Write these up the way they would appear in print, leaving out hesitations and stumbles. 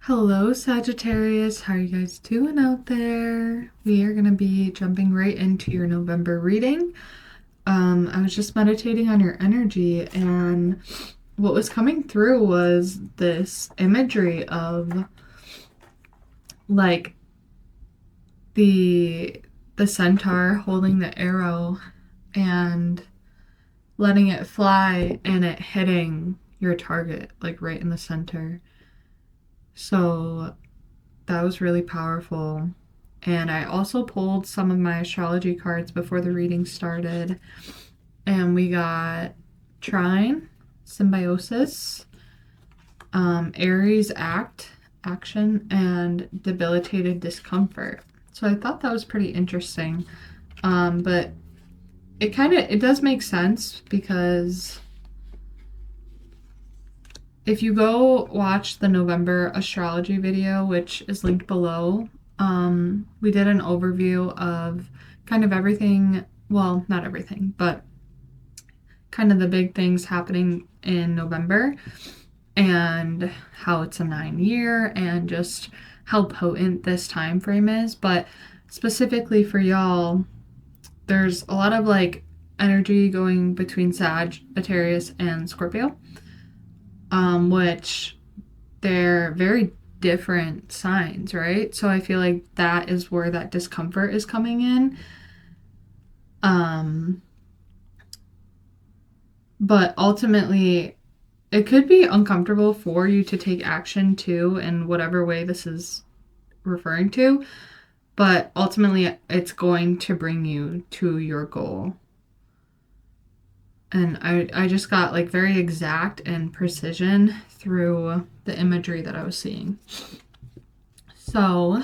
Hello, Sagittarius. How are you guys doing out there? We are going to be jumping right into your November reading. I was just meditating on your energy, and what was coming through was this imagery of like the centaur holding the arrow and letting it fly and it hitting your target like right in the center. So that was really powerful. And I also pulled some of my astrology cards before the reading started. And we got Trine, Symbiosis, Aries Action, and Debilitated Discomfort. So I thought that was pretty interesting. But it does make sense because if you go watch the November astrology video, which is linked below, we did an overview of kind of everything. Well, not everything, but kind of the big things happening in November and how it's a 9-year and just how potent this time frame is. But specifically for y'all, there's a lot of like energy going between Sagittarius and Scorpio. Which they're very different signs, right? So I feel like that is where that discomfort is coming in. But ultimately, it could be uncomfortable for you to take action too, in whatever way this is referring to. But ultimately, it's going to bring you to your goal. And I just got like very exact and precision through the imagery that I was seeing. So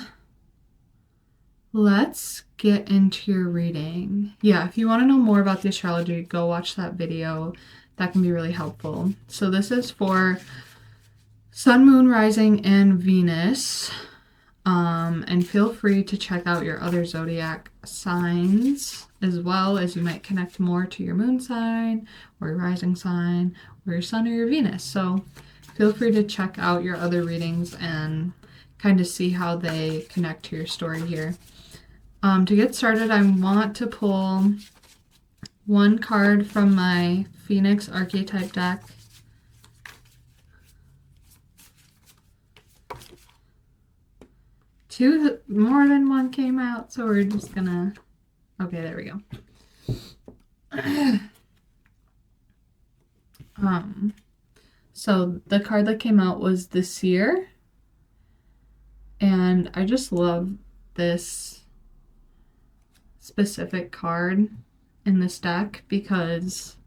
let's get into your reading. Yeah, if you want to know more about the astrology, go watch that video. That can be really helpful. So this is for Sun, Moon, Rising, and Venus. And feel free to check out your other zodiac signs as well, as you might connect more to your moon sign or your rising sign or your sun or your Venus. So feel free to check out your other readings and kind of see how they connect to your story here. To get started, I want to pull one card from my Phoenix Archetype deck. More than one came out, so we're just gonna... Okay, there we go. So the card that came out was the Seer, and I just love this specific card in this deck because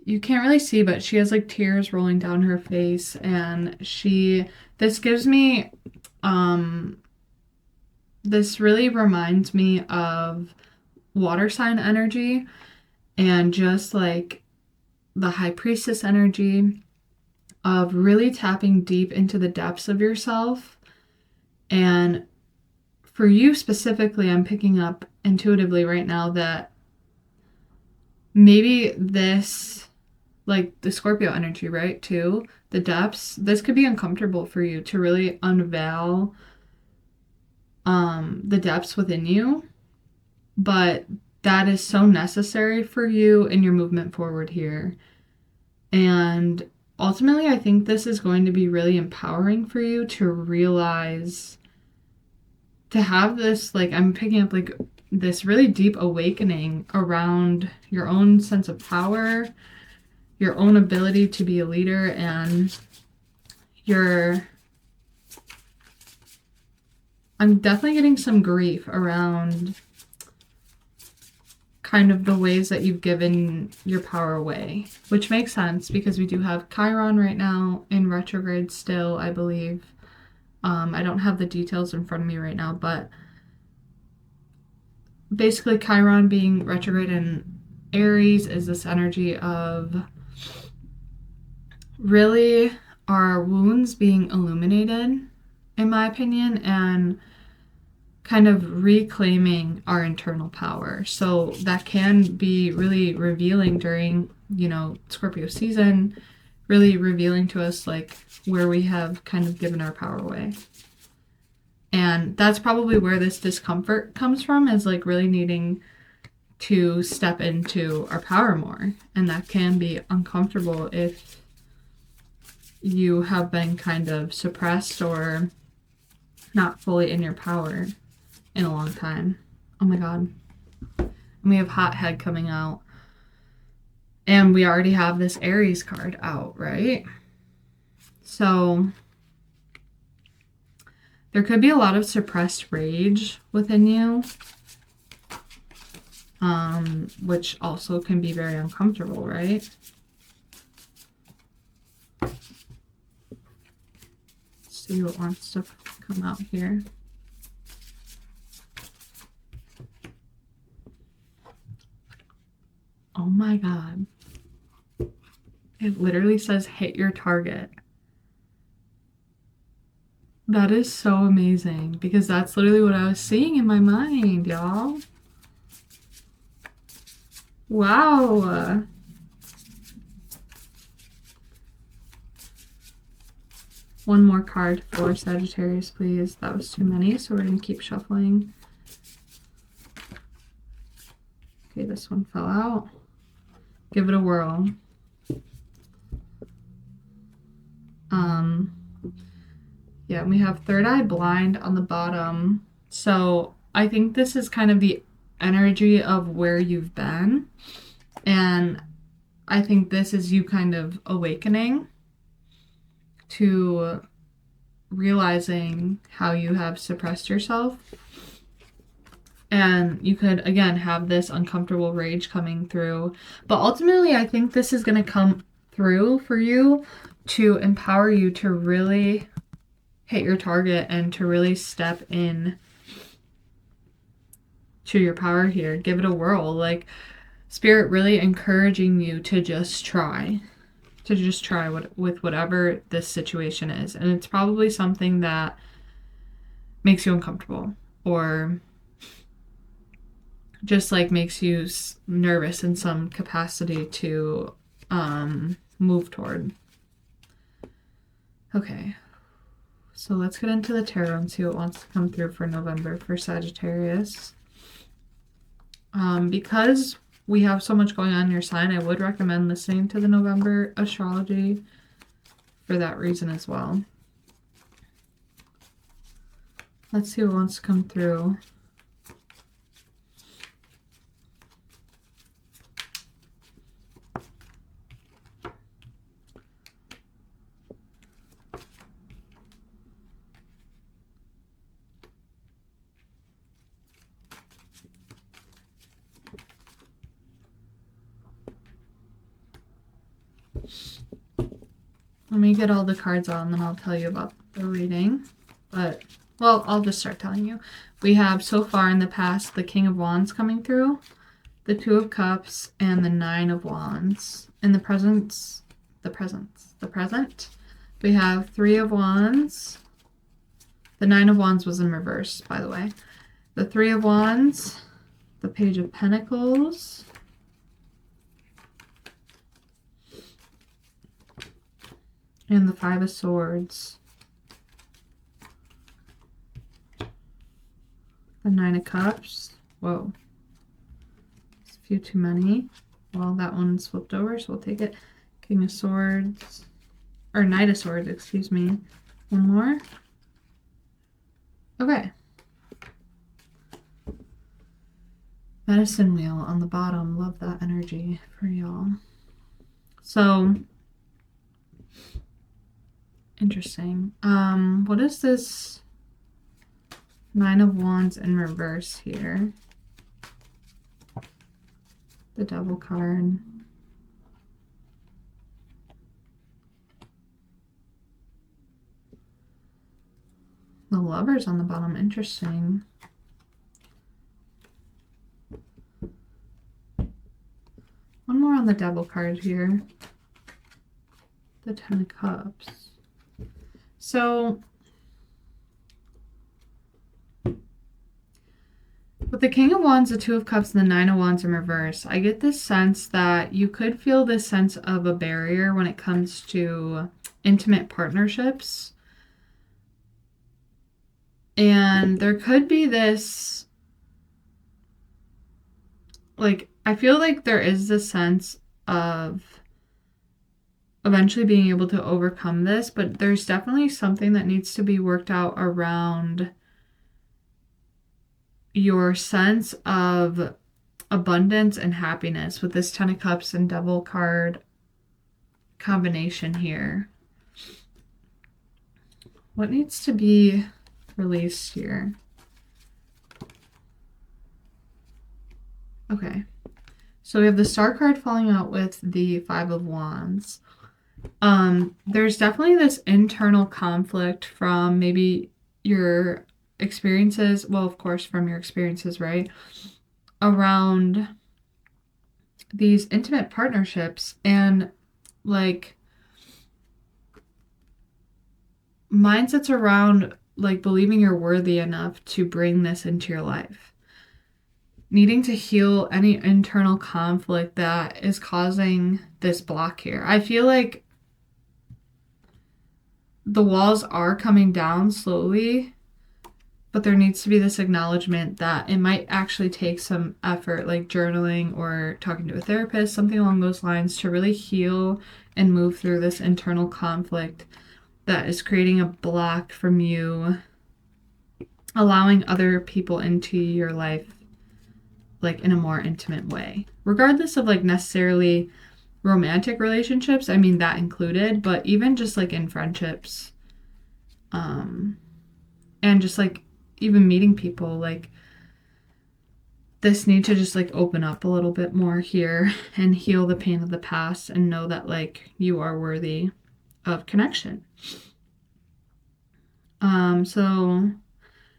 you can't really see, but she has like tears rolling down her face, and this gives me this really reminds me of water sign energy and just like the high priestess energy of really tapping deep into the depths of yourself. And for you specifically, I'm picking up intuitively right now that maybe this, like the Scorpio energy, right, too, the depths, this could be uncomfortable for you to really unveil the depths within you, but that is so necessary for you in your movement forward here. And ultimately, I think this is going to be really empowering for you to realize, to have this, like, I'm picking up like this really deep awakening around your own sense of power, your own ability to be a leader, and I'm definitely getting some grief around kind of the ways that you've given your power away, which makes sense because we do have Chiron right now in retrograde still, I believe. I don't have the details in front of me right now, but basically Chiron being retrograde in Aries is this energy of really our wounds being illuminated, in my opinion, and kind of reclaiming our internal power. So that can be really revealing during, Scorpio season, really revealing to us like where we have kind of given our power away. And that's probably where this discomfort comes from, is like really needing to step into our power more. And that can be uncomfortable if you have been kind of suppressed or not fully in your power in a long time. Oh my God. And we have hot head coming out. And we already have this Aries card out, right? So there could be a lot of suppressed rage within you, which also can be very uncomfortable, right? Let's see what wants to come out here. Oh my God. It literally says hit your target. That is so amazing, because that's literally what I was seeing in my mind, y'all. Wow. One more card for Sagittarius, please. That was too many, so we're going to keep shuffling. Okay, this one fell out. Give it a whirl. Yeah, we have third eye blind on the bottom. So I think this is kind of the energy of where you've been. And I think this is you kind of awakening to realizing how you have suppressed yourself. And you could, again, have this uncomfortable rage coming through. But ultimately, I think this is going to come through for you to empower you to really hit your target and to really step in to your power here. Give it a whirl. Like, Spirit really encouraging you to just try. To just try with whatever this situation is. And it's probably something that makes you uncomfortable or just like makes you nervous in some capacity to move toward. Okay, so let's get into the tarot and see what wants to come through for November for Sagittarius. Because we have so much going on in your sign, I would recommend listening to the November astrology for that reason as well. Let's see what wants to come through. Let me get all the cards on, then I'll tell you about the reading. But, well, I'll just start telling you. We have, so far in the past, the King of Wands coming through, the Two of Cups, and the Nine of Wands. In the present, we have Three of Wands. The Nine of Wands was in reverse, by the way. The Three of Wands, the Page of Pentacles, and the Five of Swords. The Nine of Cups. Whoa. It's a few too many. Well, that one's flipped over, so we'll take it. King of Swords. Or Knight of Swords, excuse me. One more. Okay. Medicine Wheel on the bottom. Love that energy for y'all. So, interesting. What is this Nine of Wands in reverse here? The Devil card. The Lovers on the bottom. Interesting. One more on the Devil card here. The Ten of Cups. So With the King of Wands, the Two of Cups, and the Nine of Wands in reverse, I get this sense that you could feel this sense of a barrier when it comes to intimate partnerships. And there could be this, like, I feel like there is this sense of eventually being able to overcome this, but there's definitely something that needs to be worked out around your sense of abundance and happiness with this Ten of Cups and Devil card combination here. What needs to be released here? Okay. So we have the Star card falling out with the Five of Wands. There's definitely this internal conflict from maybe your experiences, well, of course, from your experiences, right? Around these intimate partnerships and like mindsets around like believing you're worthy enough to bring this into your life. Needing to heal any internal conflict that is causing this block here. I feel like the walls are coming down slowly, but there needs to be this acknowledgement that it might actually take some effort, like journaling or talking to a therapist, something along those lines, to really heal and move through this internal conflict that is creating a block from you allowing other people into your life like in a more intimate way, regardless of like necessarily romantic relationships, I mean that included, but even just like in friendships, and just like even meeting people, like this need to just like open up a little bit more here and heal the pain of the past and know that like you are worthy of connection. So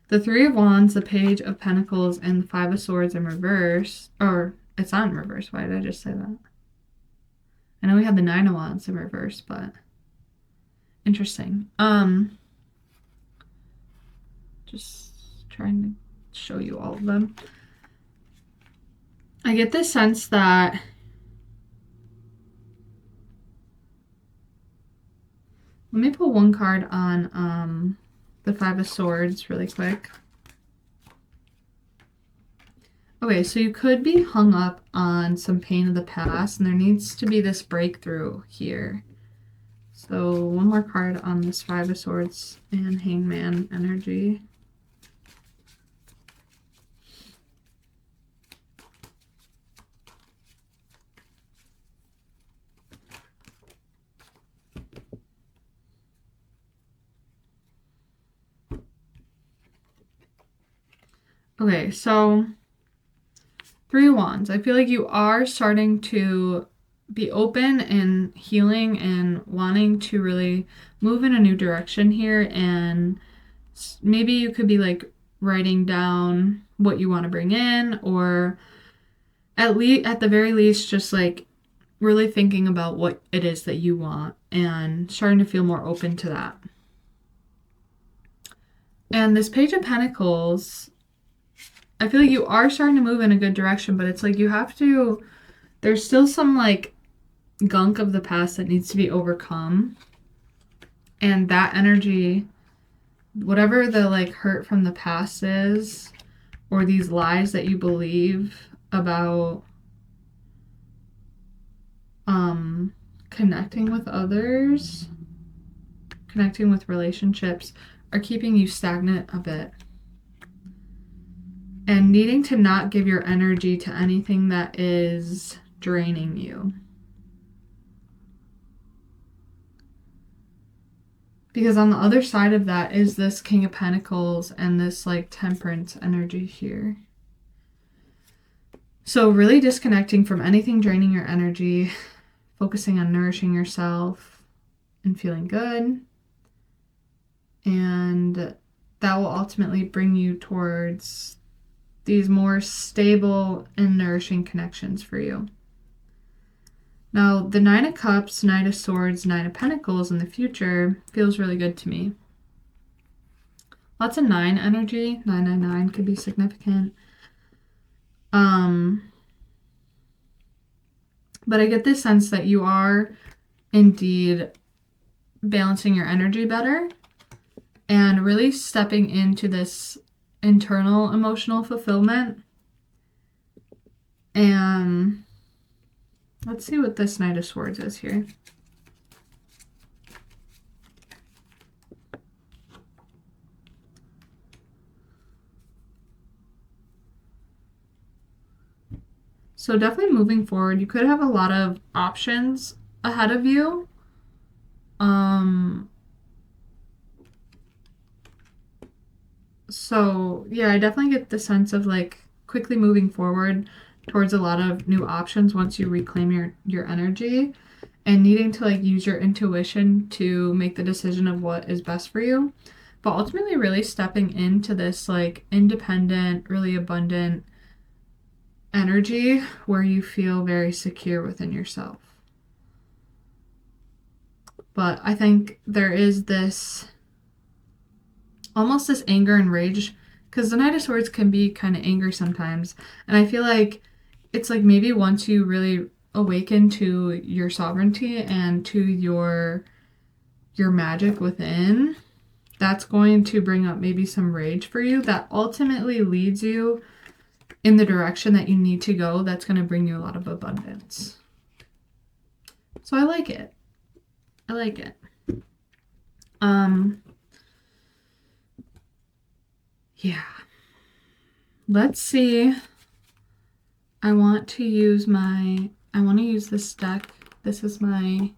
the Three of Wands, the Page of Pentacles, and the Five of Swords in reverse, or it's not in reverse, why did I just say that? I know we had the Nine of Wands in reverse, but interesting. Just trying to show you all of them. I get this sense that let me pull one card on the Five of Swords really quick. Okay, so you could be hung up on some pain of the past, and there needs to be this breakthrough here. So one more card on this Five of Swords and Hangman energy. Okay, so Three of Wands. I feel like you are starting to be open and healing and wanting to really move in a new direction here. And maybe you could be like writing down what you want to bring in, or at the very least, just like really thinking about what it is that you want and starting to feel more open to that. And this Page of Pentacles, I feel like you are starting to move in a good direction, but it's like you have to, there's still some like gunk of the past that needs to be overcome. And that energy, whatever the like hurt from the past is, or these lies that you believe about connecting with others, connecting with relationships, are keeping you stagnant a bit. And needing to not give your energy to anything that is draining you. Because on the other side of that is this King of Pentacles and this like Temperance energy here. So really disconnecting from anything draining your energy, focusing on nourishing yourself and feeling good. And that will ultimately bring you towards these more stable and nourishing connections for you. Now, the Nine of Cups, Knight of Swords, Nine of Pentacles in the future feels really good to me. Lots of 9 energy. 999 could be significant. But I get this sense that you are indeed balancing your energy better and really stepping into this internal emotional fulfillment. And let's see what this Knight of Swords is here. So definitely moving forward, you could have a lot of options ahead of you. So yeah, I definitely get the sense of like quickly moving forward towards a lot of new options once you reclaim your energy and needing to like use your intuition to make the decision of what is best for you. But ultimately really stepping into this like independent, really abundant energy where you feel very secure within yourself. But I think there is this almost this anger and rage, because the Knight of Swords can be kind of angry sometimes. And I feel like it's like maybe once you really awaken to your sovereignty and to your magic within, that's going to bring up maybe some rage for you that ultimately leads you in the direction that you need to go. That's going to bring you a lot of abundance. So I like it. I like it. Yeah. Let's see. I want to use this deck. This is my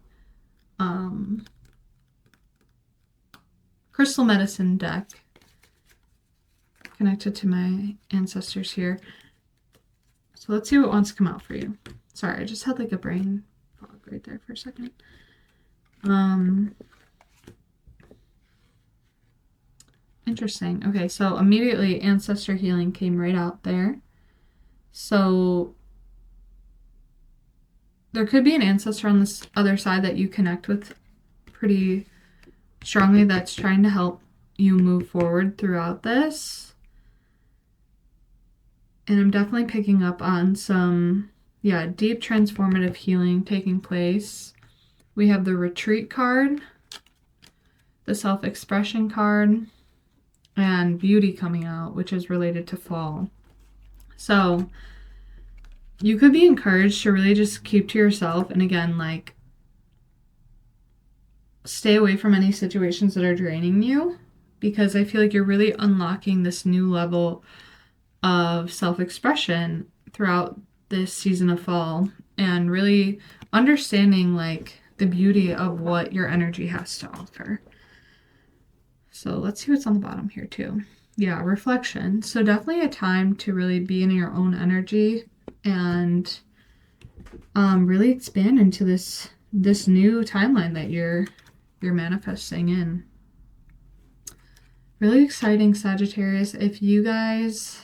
crystal medicine deck connected to my ancestors here. So let's see what wants to come out for you. Sorry, I just had like a brain fog right there for a second. Interesting. Okay, so immediately ancestor healing came right out there. So there could be an ancestor on this other side that you connect with pretty strongly that's trying to help you move forward throughout this. And I'm definitely picking up on some, deep transformative healing taking place. We have the retreat card, the self-expression card, and beauty coming out, which is related to fall. So you could be encouraged to really just keep to yourself. And again, like, stay away from any situations that are draining you, because I feel like you're really unlocking this new level of self-expression throughout this season of fall and really understanding like the beauty of what your energy has to offer. So let's see what's on the bottom here too. Yeah, reflection. So definitely a time to really be in your own energy and really expand into this new timeline that you're manifesting in. Really exciting, Sagittarius. If you guys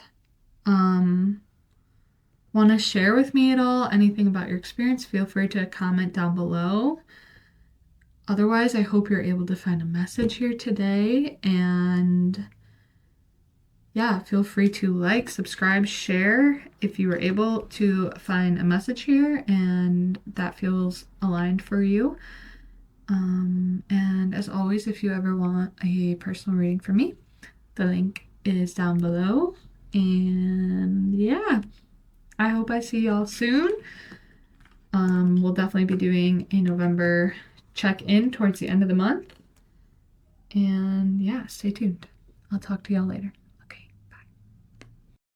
want to share with me at all anything about your experience, feel free to comment down below. Otherwise, I hope you're able to find a message here today, and yeah, feel free to like, subscribe, share if you were able to find a message here and that feels aligned for you. And as always, if you ever want a personal reading from me, the link is down below. And yeah, I hope I see y'all soon. We'll definitely be doing a November check-in towards the end of the month. And yeah, stay tuned. I'll talk to y'all later.